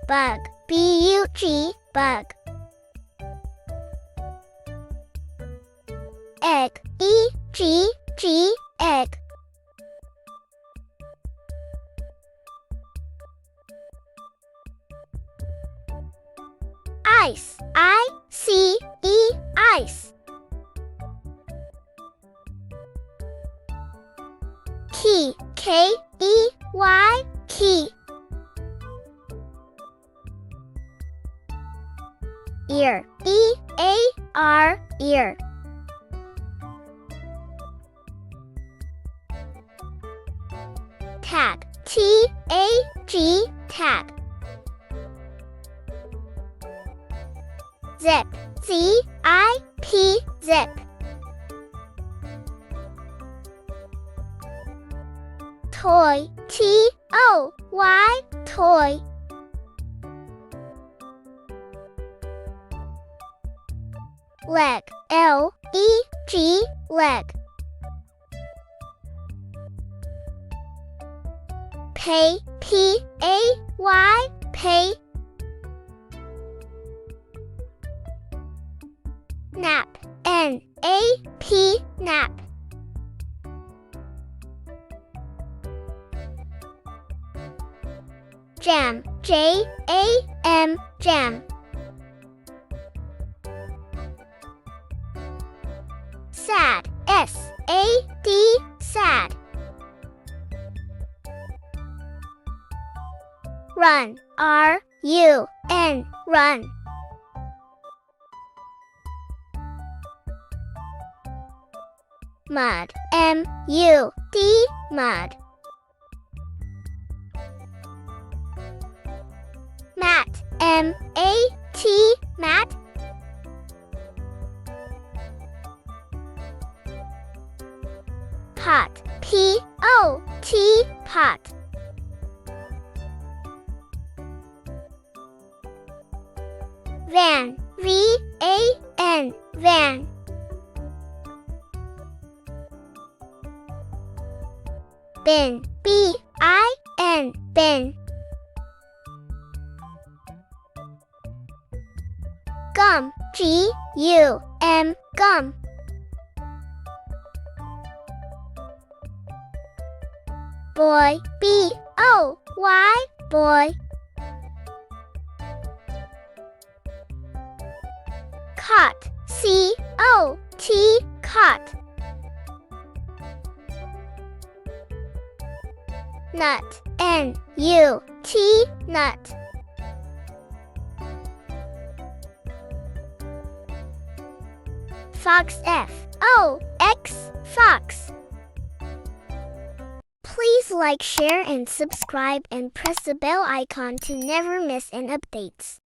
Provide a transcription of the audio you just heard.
bug, B-U-G, bug. Egg, E-G-G, egg. Ice, I-C-E, ice. Key, K-E-Y, key. Ear, E-A-R, ear. Tag, T-A-G, tag. Zip, Z-I-P, zip. Toy, T-O-Y, toy. Leg, L-E-G, leg. Pay, P-A-Y, pay. Nap, N-A-P, nap. Jam, J-A-M, jam. Sad, S-A-D, sad. Run, R-U-N, run. Mud, M-U-D, mud. Mat, M-A-T, mat. Pot, P-O-T, pot. Van, V-A-N, van. Bin, B-I-N, bin. Gum, G-U-M, gum. Boy, B-O-Y, boy. Cot, C-O-T, cot. Nut, N-U-T, nut. Fox, F-O-X, fox. Please like, share and subscribe and press the bell icon to never miss any updates.